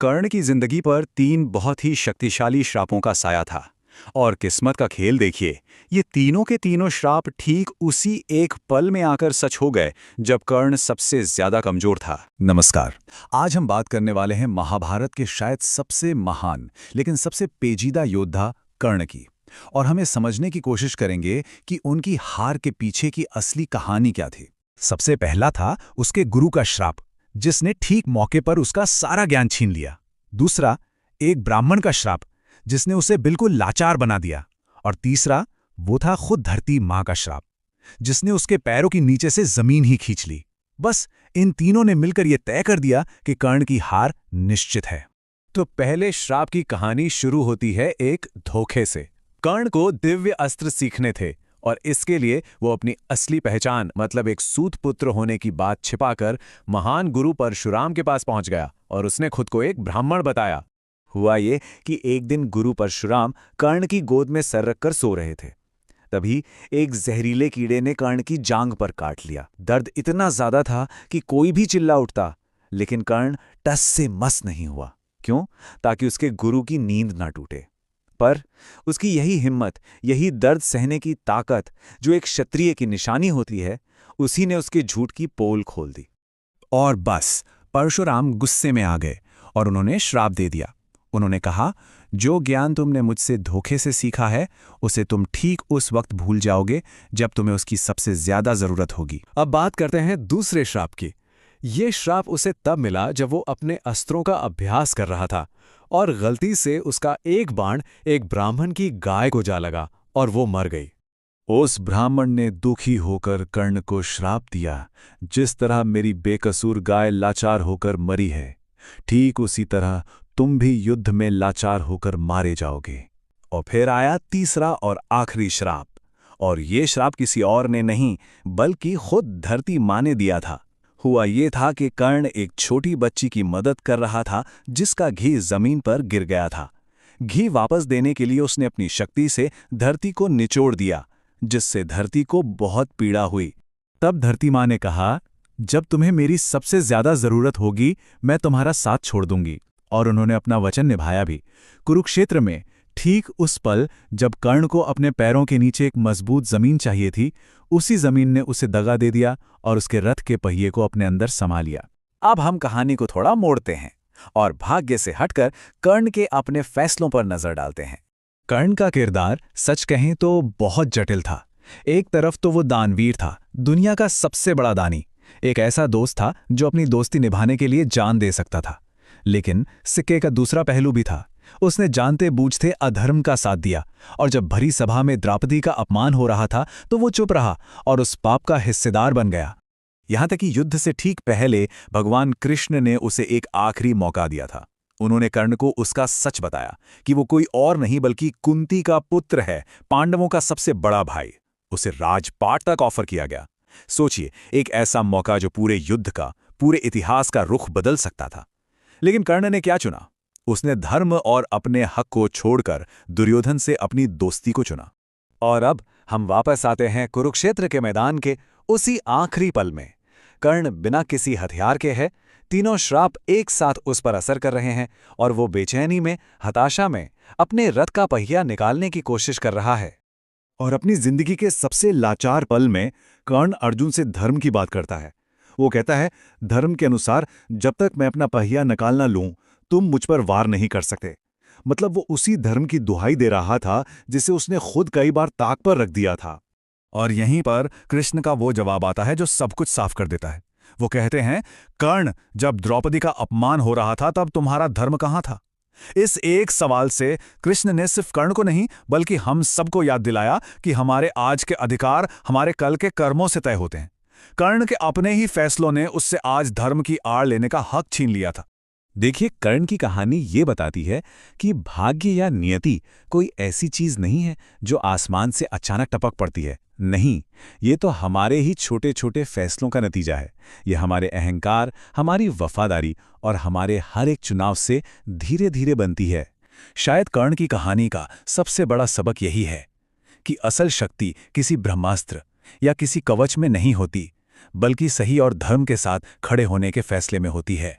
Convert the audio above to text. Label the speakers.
Speaker 1: कर्ण की जिंदगी पर 3 बहुत ही शक्तिशाली श्रापों का साया था। और किस्मत का खेल देखिए, ये तीनों के तीनों श्राप ठीक उसी एक पल में आकर सच हो गए जब कर्ण सबसे ज्यादा कमजोर था। नमस्कार। आज हम बात करने वाले हैं महाभारत के शायद सबसे महान लेकिन सबसे पेचीदा योद्धा कर्ण की। और हमें समझने की कोशिश करेंगे कि उनकी हार के पीछे की असली कहानी क्या थी। सबसे पहला था उसके गुरु का श्राप, जिसने ठीक मौके पर उसका सारा ज्ञान छीन लिया। दूसरा, एक ब्राह्मण का श्राप, जिसने उसे बिल्कुल लाचार बना दिया। और तीसरा, वो था खुद धरती माँ का श्राप, जिसने उसके पैरों के नीचे से जमीन ही खींच ली। बस इन तीनों ने मिलकर यह तय कर दिया कि कर्ण की हार निश्चित है। तो पहले श्राप की कहानी शुरू होती है एक धोखे से। कर्ण को दिव्य अस्त्र सीखने थे और इसके लिए वो अपनी असली पहचान मतलब एक सूत पुत्र होने की बात छिपाकर महान गुरु परशुराम के पास पहुंच गया और उसने खुद को एक ब्राह्मण बताया। हुआ ये कि एक दिन गुरु परशुराम कर्ण की गोद में सर रखकर सो रहे थे। तभी एक जहरीले कीड़े ने कर्ण की जांघ पर काट लिया। दर्द इतना ज्यादा था कि कोई भी चिल्ला उठता, लेकिन कर्ण टस से मस नहीं हुआ। क्यों? ताकि उसके गुरु की नींद ना टूटे। पर उसकी यही हिम्मत, यही दर्द सहने की ताकत जो एक क्षत्रिय की निशानी होती है, उसी ने उसके झूठ की पोल खोल दी। और बस परशुराम गुस्से में आ गए और उन्होंने श्राप दे दिया। उन्होंने कहा, जो ज्ञान तुमने मुझसे धोखे से सीखा है उसे तुम ठीक उस वक्त भूल जाओगे जब तुम्हें उसकी सबसे ज्यादा जरूरत होगी।
Speaker 2: अब बात करते हैं दूसरे श्राप की। ये श्राप उसे तब मिला जब वो अपने अस्त्रों का अभ्यास कर रहा था और गलती से उसका एक बाण एक ब्राह्मण की गाय को जा लगा और वो मर गई।
Speaker 1: उस ब्राह्मण ने दुखी होकर कर्ण को श्राप दिया, जिस तरह मेरी बेकसूर गाय लाचार होकर मरी है, ठीक उसी तरह तुम भी युद्ध में लाचार होकर मारे जाओगे। और फिर आया तीसरा और आखिरी श्राप, और ये श्राप किसी और ने नहीं बल्कि खुद धरती माँ ने दिया था। हुआ ये था कि कर्ण एक छोटी बच्ची की मदद कर रहा था जिसका घी जमीन पर गिर गया था। घी वापस देने के लिए उसने अपनी शक्ति से धरती को निचोड़ दिया, जिससे धरती को बहुत पीड़ा हुई। तब धरती माँ ने कहा, जब तुम्हें मेरी सबसे ज्यादा जरूरत होगी मैं तुम्हारा साथ छोड़ दूंगी। और उन्होंने अपना वचन निभाया भी। कुरुक्षेत्र में ठीक उस पल जब कर्ण को अपने पैरों के नीचे एक मजबूत जमीन चाहिए थी, उसी जमीन ने उसे दगा दे दिया और उसके रथ के पहिए को अपने अंदर समा लिया। अब हम कहानी को थोड़ा मोड़ते हैं और भाग्य से हटकर कर्ण के अपने फैसलों पर नजर डालते हैं। कर्ण का किरदार सच कहें तो बहुत जटिल था। एक तरफ तो वो दानवीर था, दुनिया का सबसे बड़ा दानी, एक ऐसा दोस्त था जो अपनी दोस्ती निभाने के लिए जान दे सकता था। लेकिन सिक्के का दूसरा पहलू भी था। उसने जानते बूझते अधर्म का साथ दिया और जब भरी सभा में द्रौपदी का अपमान हो रहा था तो वो चुप रहा और उस पाप का हिस्सेदार बन गया। यहां तक कि युद्ध से ठीक पहले भगवान कृष्ण ने उसे एक आखिरी मौका दिया था। उन्होंने कर्ण को उसका सच बताया कि वो कोई और नहीं बल्कि कुंती का पुत्र है, पांडवों का सबसे बड़ा भाई। उसे राजपाट तक ऑफर किया गया। सोचिए, एक ऐसा मौका जो पूरे युद्ध का, पूरे इतिहास का रुख बदल सकता था। लेकिन कर्ण ने क्या चुना? उसने धर्म और अपने हक को छोड़कर दुर्योधन से अपनी दोस्ती को चुना। और अब हम वापस आते हैं कुरुक्षेत्र के मैदान के उसी आखिरी पल में। कर्ण बिना किसी हथियार के है, तीनों श्राप एक साथ उस पर असर कर रहे हैं और वो बेचैनी में, हताशा में अपने रथ का पहिया निकालने की कोशिश कर रहा है। और अपनी जिंदगी के सबसे लाचार पल में कर्ण अर्जुन से धर्म की बात करता है। वो कहता है, धर्म के अनुसार जब तक मैं अपना पहिया निकाल ना लूं तुम मुझ पर वार नहीं कर सकते। मतलब वो उसी धर्म की दुहाई दे रहा था जिसे उसने खुद कई बार ताक पर रख दिया था। और यहीं पर कृष्ण का वो जवाब आता है जो सब कुछ साफ कर देता है। वो कहते हैं, कर्ण, जब द्रौपदी का अपमान हो रहा था तब तुम्हारा धर्म कहाँ था? इस एक सवाल से कृष्ण ने सिर्फ कर्ण को नहीं बल्कि हम सबको याद दिलाया कि हमारे आज के अधिकार हमारे कल के कर्मों से तय होते हैं। कर्ण के अपने ही फैसलों ने उससे आज धर्म की आड़ लेने का हक छीन लिया था। देखिए, कर्ण की कहानी ये बताती है कि भाग्य या नियति कोई ऐसी चीज नहीं है जो आसमान से अचानक टपक पड़ती है। नहीं, ये तो हमारे ही छोटे छोटे फैसलों का नतीजा है। ये हमारे अहंकार, हमारी वफादारी और हमारे हर एक चुनाव से धीरे धीरे बनती है। शायद कर्ण की कहानी का सबसे बड़ा सबक यही है कि असल शक्ति किसी ब्रह्मास्त्र या किसी कवच में नहीं होती, बल्कि सही और धर्म के साथ खड़े होने के फैसले में होती है।